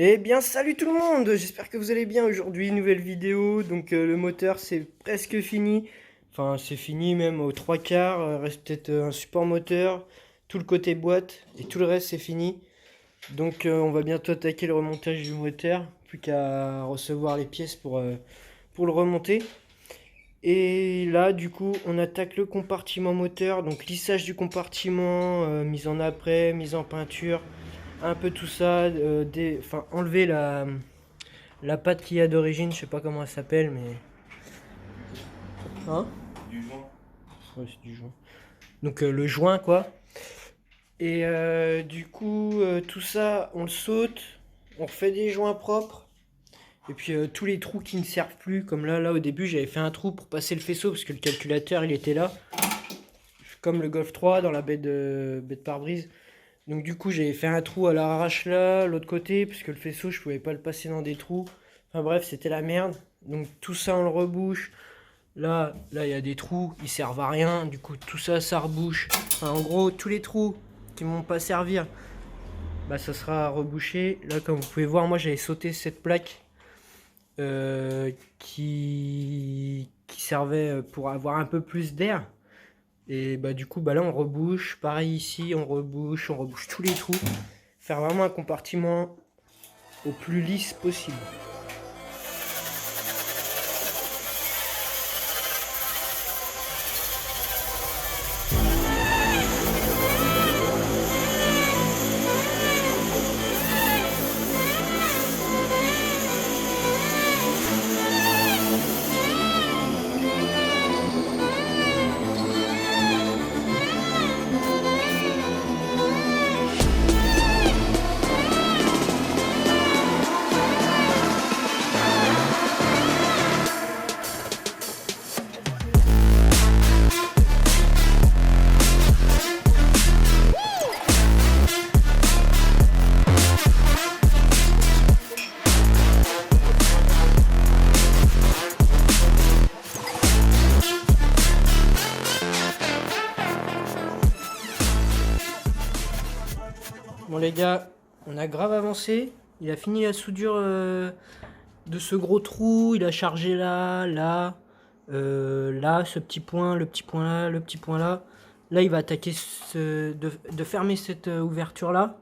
Eh bien salut tout le monde, j'espère que vous allez bien aujourd'hui, nouvelle vidéo, donc le moteur c'est presque fini, enfin c'est fini même aux trois quarts, reste peut-être un support moteur, tout le côté boîte et tout le reste c'est fini, donc on va bientôt attaquer le remontage du moteur, plus qu'à recevoir les pièces pour le remonter. Et là du coup on attaque le compartiment moteur, donc lissage du compartiment, mise en après, mise en peinture, un peu tout ça, enfin enlever la pâte qu'il y a d'origine, je sais pas comment elle s'appelle, mais. Hein? Du joint. Ouais, c'est du joint. Donc le joint quoi. Et du coup, tout ça, on le saute, on refait des joints propres. Et puis tous les trous qui ne servent plus, comme là au début j'avais fait un trou pour passer le faisceau parce que le calculateur il était là. Comme le Golf 3 dans la baie de pare-brise. Donc du coup j'avais fait un trou à l'arrache là, l'autre côté, parce que le faisceau je pouvais pas le passer dans des trous. Enfin bref, c'était la merde. Donc tout ça on le rebouche. Là il y a des trous, ils servent à rien. Du coup tout ça, ça rebouche. Enfin, en gros, tous les trous qui m'ont pas servir, bah ça sera rebouché. Là comme vous pouvez voir, moi j'avais sauté cette plaque qui servait pour avoir un peu plus d'air. Et bah du coup bah là on rebouche, pareil ici on rebouche tous les trous, faire vraiment un compartiment au plus lisse possible. Bon les gars, on a grave avancé, il a fini la soudure de ce gros trou, il a chargé là, là, là, ce petit point, le petit point là, le petit point là. Là il va attaquer de fermer cette ouverture là.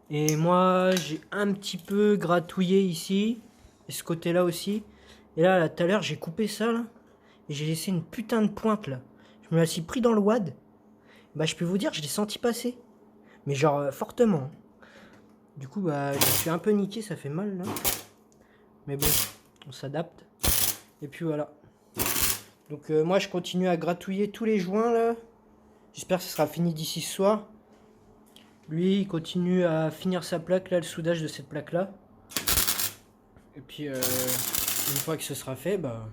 Et moi j'ai un petit peu gratouillé ici, et ce côté là aussi. Et là tout à l'heure j'ai coupé ça là, et j'ai laissé une putain de pointe là. Je me la suis pris dans le wad, bah je peux vous dire je l'ai senti passer. Mais genre fortement. Du coup bah je suis un peu niqué, ça fait mal là. Mais bon, on s'adapte. Et puis voilà. Donc moi je continue à gratouiller tous les joints là. J'espère que ce sera fini d'ici ce soir. Lui il continue à finir sa plaque là, le soudage de cette plaque là. Et puis une fois que ce sera fait, bah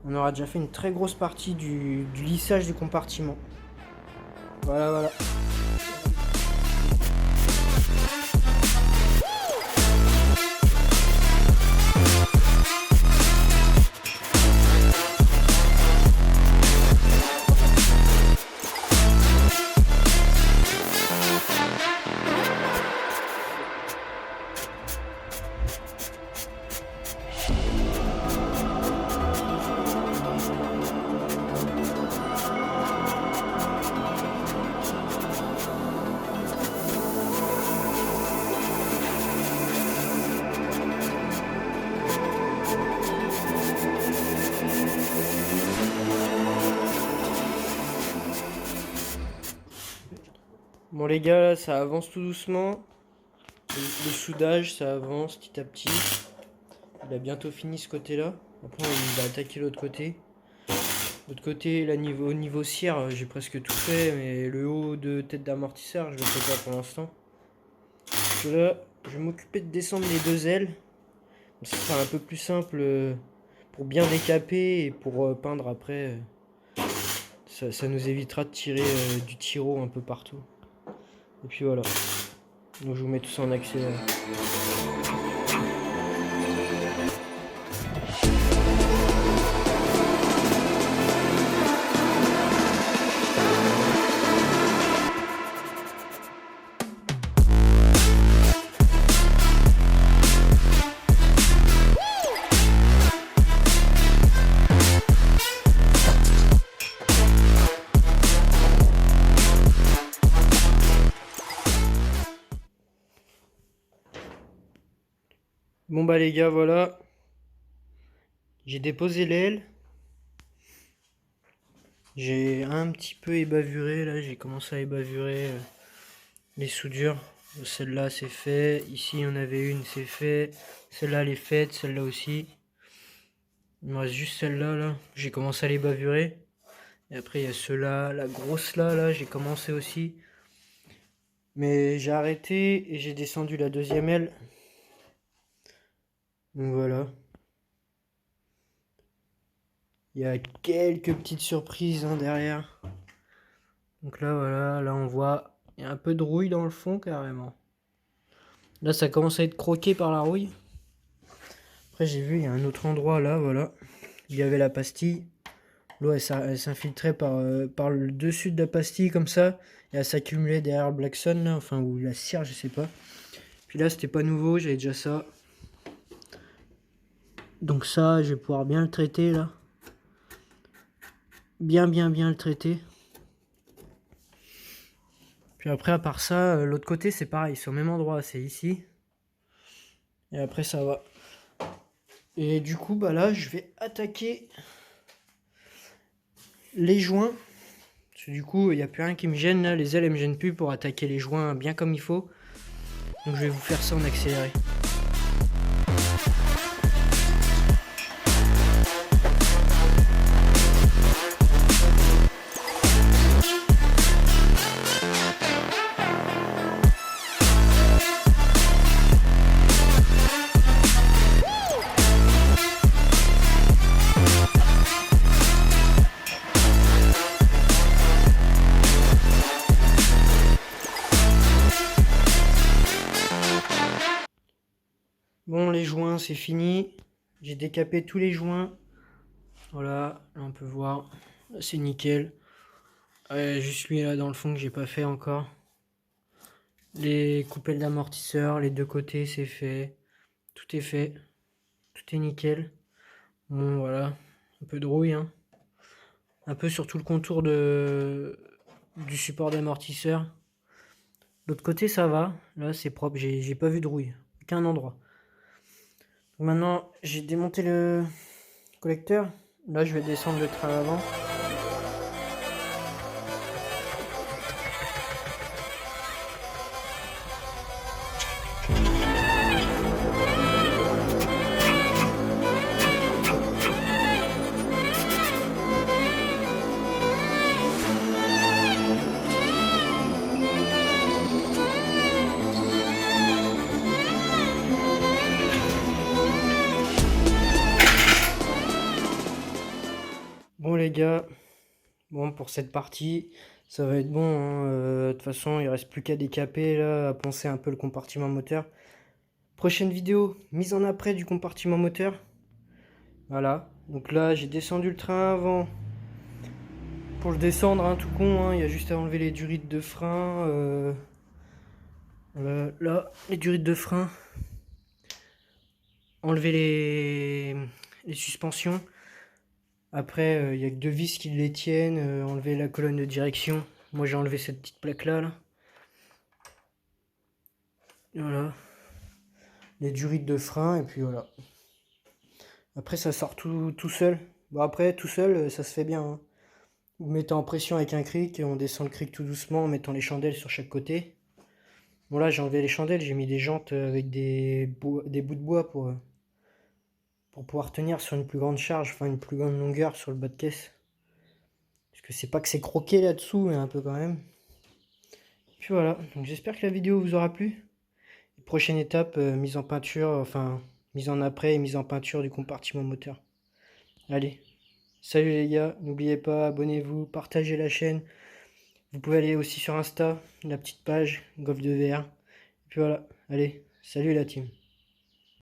on aura déjà fait une très grosse partie du lissage du compartiment. Voilà. Bon les gars, là, ça avance tout doucement. Le soudage, ça avance petit à petit. Il a bientôt fini ce côté-là. Après, on va attaquer l'autre côté. L'autre côté, là, au niveau cire, j'ai presque tout fait. Mais le haut de tête d'amortisseur, je ne le fais pas pour l'instant. Là, je vais m'occuper de descendre les deux ailes. Ce sera un peu plus simple pour bien décaper et pour peindre après. Ça nous évitera de tirer du tiro un peu partout. Et puis voilà. Donc je vous mets tout ça en accéléré. Bon bah les gars, voilà. J'ai déposé l'aile. J'ai un petit peu ébavuré là, j'ai commencé à ébavurer les soudures. Celle-là c'est fait, ici il y en avait une, c'est fait. Celle-là elle est faite, celle-là aussi. Il me reste juste celle-là là. J'ai commencé à l'ébavurer. Et après il y a ceux-là, la grosse là, j'ai commencé aussi. Mais j'ai arrêté et j'ai descendu la deuxième aile. Donc voilà. Il y a quelques petites surprises derrière. Donc là voilà, là on voit, il y a un peu de rouille dans le fond carrément. Là ça commence à être croqué par la rouille. Après j'ai vu, il y a un autre endroit là, voilà. Il y avait la pastille. L'eau elle s'infiltrait par le dessus de la pastille comme ça. Et elle s'accumulait derrière le Black Sun là, enfin ou la cire, je sais pas. Puis là c'était pas nouveau, j'avais déjà ça. Donc ça, je vais pouvoir bien le traiter là. Bien le traiter. Puis après à part ça, l'autre côté c'est pareil, c'est au même endroit, c'est ici. Et après ça va. Et du coup bah là je vais attaquer les joints. Parce que du coup il n'y a plus rien qui me gêne là, les ailes elles me gênent plus pour attaquer les joints bien comme il faut. Donc je vais vous faire ça en accéléré. Bon les joints c'est fini. J'ai décapé tous les joints. Voilà, là on peut voir. C'est nickel. Juste lui là dans le fond que j'ai pas fait encore. Les coupelles d'amortisseur, les deux côtés c'est fait. Tout est fait. Tout est nickel. Bon voilà. Un peu de rouille un peu sur tout le contour du support d'amortisseur. L'autre côté ça va. Là c'est propre. J'ai pas vu de rouille. Aucun endroit. Donc maintenant j'ai démonté le collecteur. Là je vais descendre le train avant. Bon les gars, bon pour cette partie, ça va être bon. De toute façon, il reste plus qu'à décaper là, à poncer un peu le compartiment moteur. Prochaine vidéo, mise en après du compartiment moteur. Voilà. Donc là, j'ai descendu le train avant. Pour le descendre, tout con, il y a juste à enlever les durites de frein. Là, les durites de frein. Enlever les suspensions. Après, il n'y a que deux vis qui les tiennent. Enlever la colonne de direction. Moi, j'ai enlevé cette petite plaque-là. Là. Voilà. Les durites de frein, et puis voilà. Après, ça sort tout seul. Bon, après, tout seul, ça se fait bien. Vous mettez en pression avec un cric, et on descend le cric tout doucement en mettant les chandelles sur chaque côté. Bon, là, j'ai enlevé les chandelles, j'ai mis des jantes avec des bouts de bois pour pouvoir tenir sur une plus grande charge, enfin une plus grande longueur sur le bas de caisse. Parce que c'est pas que c'est croqué là-dessous, mais un peu quand même. Puis voilà, donc j'espère que la vidéo vous aura plu. Prochaine étape, mise en peinture, enfin mise en après et mise en peinture du compartiment moteur. Allez, salut les gars, n'oubliez pas, abonnez-vous, partagez la chaîne. Vous pouvez aller aussi sur Insta, la petite page, Golf de VR. Et puis voilà, allez, salut la team.